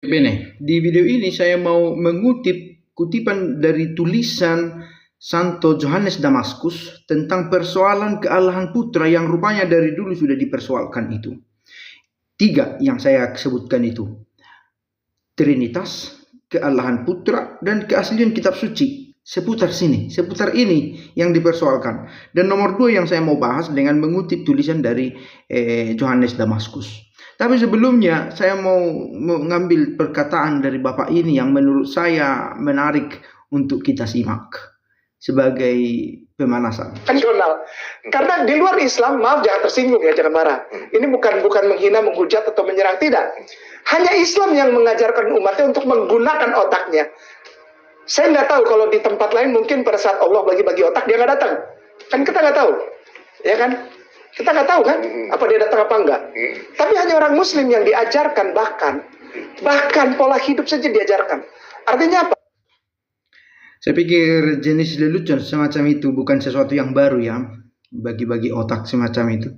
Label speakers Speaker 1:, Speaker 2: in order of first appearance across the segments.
Speaker 1: Bene, di video ini saya mau mengutip kutipan dari tulisan Santo Johannes Damaskus tentang persoalan kealahan putra yang rupanya dari dulu sudah dipersoalkan itu. 3 yang saya sebutkan itu. Trinitas, kealahan putra, dan keaslian kitab suci. Seputar ini yang dipersoalkan. Dan nomor 2 yang saya mau bahas dengan mengutip tulisan dari Johannes Damaskus. Tapi sebelumnya saya mau mengambil perkataan dari Bapak ini yang menurut saya menarik untuk kita simak sebagai pemanasan.
Speaker 2: Karena di luar Islam, maaf jangan tersinggung ya, jangan marah. Ini bukan menghina, menghujat atau menyerang, tidak. Hanya Islam yang mengajarkan umatnya untuk menggunakan otaknya. Saya nggak tahu kalau di tempat lain mungkin pada saat Allah bagi-bagi otak dia nggak datang. Kan kita nggak tahu, ya kan? Kita nggak tahu kan apa dia datang apa enggak. Tapi hanya orang Muslim yang diajarkan, bahkan pola hidup saja diajarkan. Artinya apa?
Speaker 1: Saya pikir jenis lelucon semacam itu bukan sesuatu yang baru ya, bagi-bagi otak semacam itu.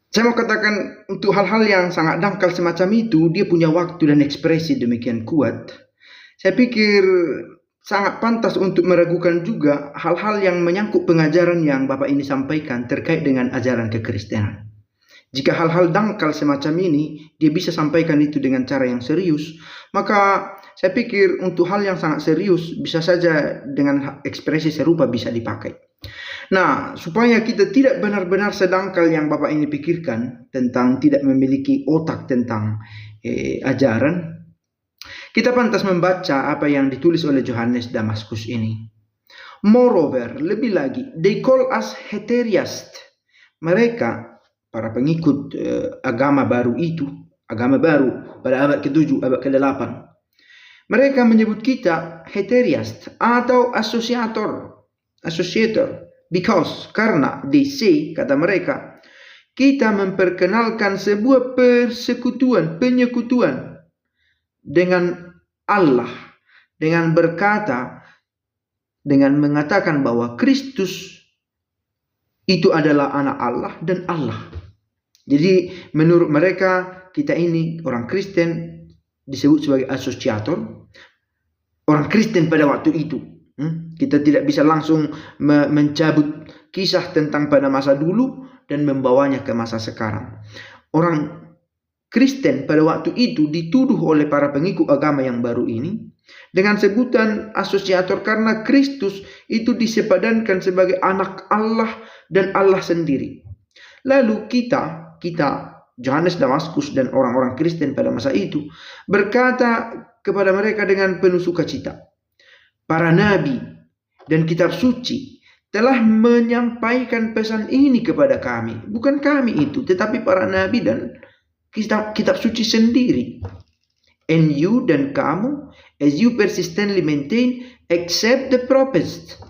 Speaker 1: Saya mau katakan untuk hal-hal yang sangat dangkal semacam itu, dia punya waktu dan ekspresi demikian kuat. Saya pikir sangat pantas untuk meragukan juga hal-hal yang menyangkut pengajaran yang Bapak ini sampaikan terkait dengan ajaran kekristenan. Jika hal-hal dangkal semacam ini, dia bisa sampaikan itu dengan cara yang serius, maka saya pikir untuk hal yang sangat serius, bisa saja dengan ekspresi serupa bisa dipakai. Nah, supaya kita tidak benar-benar sedangkal yang Bapak ini pikirkan tentang tidak memiliki otak tentang ajaran, kita pantas membaca apa yang ditulis oleh Johannes Damaskus ini. Moreover, lebih lagi, they call us heteriast. Mereka, para pengikut agama baru itu, agama baru pada abad ke-7, abad ke-8. Mereka menyebut kita heteriast atau associator, because, karena they say, kata mereka, kita memperkenalkan sebuah penyekutuan dengan Allah, dengan mengatakan bahwa Kristus itu adalah anak Allah dan Allah. Jadi menurut mereka kita ini orang Kristen disebut sebagai asosiator, orang Kristen pada waktu itu. Kita tidak bisa langsung mencabut kisah tentang pada masa dulu dan membawanya ke masa sekarang. Orang Kristen pada waktu itu dituduh oleh para pengikut agama yang baru ini dengan sebutan asosiator karena Kristus itu disepadankan sebagai anak Allah dan Allah sendiri. Lalu kita Johannes Damaskus dan orang-orang Kristen pada masa itu berkata kepada mereka dengan penuh sukacita, para nabi dan kitab suci telah menyampaikan pesan ini kepada kami. Bukan kami itu, tetapi para nabi dan kitab suci sendiri. And you dan kamu, as you persistently maintain, accept the prophets.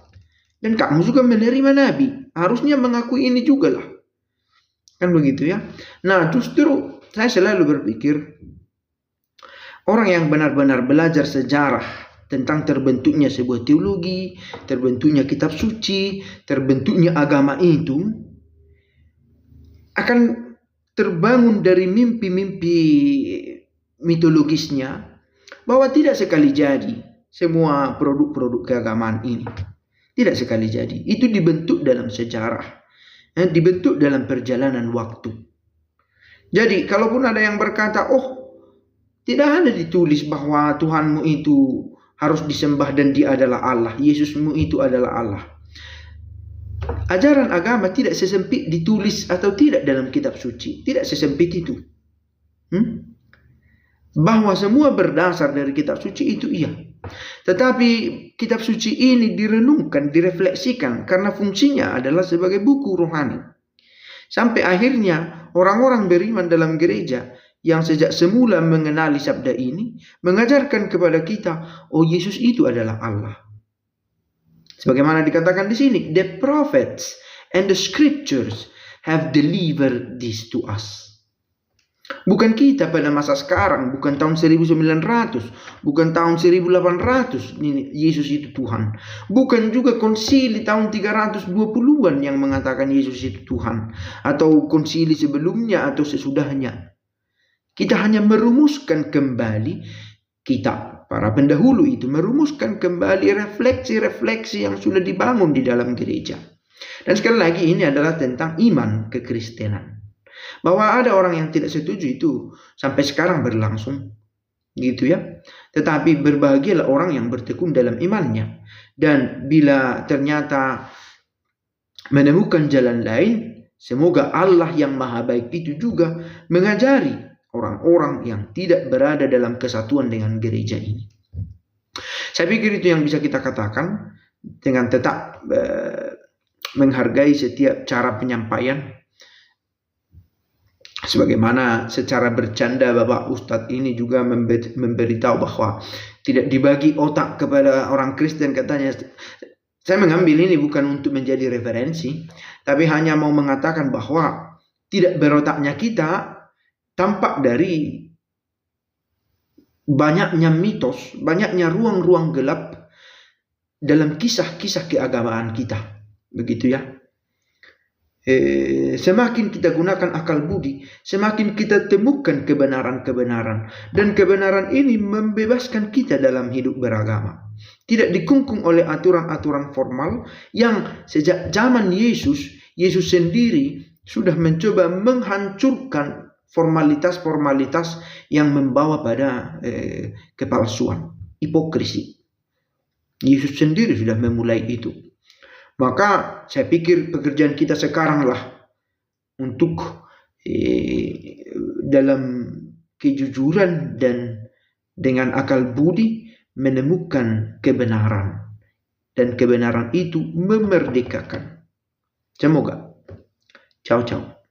Speaker 1: Dan kamu juga menerima nabi. Harusnya mengakui ini juga lah. Kan begitu ya. Nah justru saya selalu berpikir, orang yang benar-benar belajar sejarah tentang terbentuknya sebuah teologi, terbentuknya kitab suci, terbentuknya agama itu, akan terbangun dari mimpi-mimpi mitologisnya bahwa tidak sekali jadi semua produk-produk keagamaan ini. Tidak sekali jadi. Itu dibentuk dalam sejarah. Dibentuk dalam perjalanan waktu. Jadi kalaupun ada yang berkata, oh tidak ada ditulis bahwa Tuhanmu itu harus disembah dan dia adalah Allah. Yesusmu itu adalah Allah. Ajaran agama tidak sesempit ditulis atau tidak dalam kitab suci. Tidak sesempit itu. Bahwa semua berdasar dari kitab suci itu iya. Tetapi kitab suci ini direnungkan, direfleksikan karena fungsinya adalah sebagai buku rohani. Sampai akhirnya orang-orang beriman dalam gereja yang sejak semula mengenali sabda ini mengajarkan kepada kita, oh Yesus itu adalah Allah. Sebagaimana dikatakan di sini, the prophets and the scriptures have delivered this to us. Bukan kita pada masa sekarang, bukan tahun 1900, bukan tahun 1800 Yesus itu Tuhan. Bukan juga konsili tahun 320-an yang mengatakan Yesus itu Tuhan, atau konsili sebelumnya atau sesudahnya. Kita hanya merumuskan kembali, kita para pendahulu itu merumuskan kembali refleksi-refleksi yang sudah dibangun di dalam gereja. Dan sekali lagi ini adalah tentang iman kekristenan. Bahwa ada orang yang tidak setuju itu sampai sekarang berlangsung, gitu ya. Tetapi berbahagialah orang yang bertekun dalam imannya. Dan bila ternyata menemukan jalan lain, semoga Allah yang maha baik itu juga mengajari orang-orang yang tidak berada dalam kesatuan dengan gereja ini. Saya pikir itu yang bisa kita katakan dengan tetap menghargai setiap cara penyampaian. Sebagaimana secara bercanda Bapak Ustadz ini juga memberitahu bahwa tidak dibagi otak kepada orang Kristen katanya. Saya mengambil ini bukan untuk menjadi referensi, tapi hanya mau mengatakan bahwa tidak berotaknya kita tampak dari banyaknya mitos, banyaknya ruang-ruang gelap dalam kisah-kisah keagamaan kita. Begitu ya. Semakin kita gunakan akal budi, semakin kita temukan kebenaran-kebenaran. Dan kebenaran ini membebaskan kita dalam hidup beragama. Tidak dikungkung oleh aturan-aturan formal yang sejak zaman Yesus sendiri sudah mencoba menghancurkan formalitas-formalitas yang membawa pada kepalsuan, hipokrisi. Yesus sendiri sudah memulai itu. Maka saya pikir pekerjaan kita sekaranglah untuk dalam kejujuran dan dengan akal budi menemukan kebenaran. Dan kebenaran itu memerdekakan. Semoga. Ciao, ciao.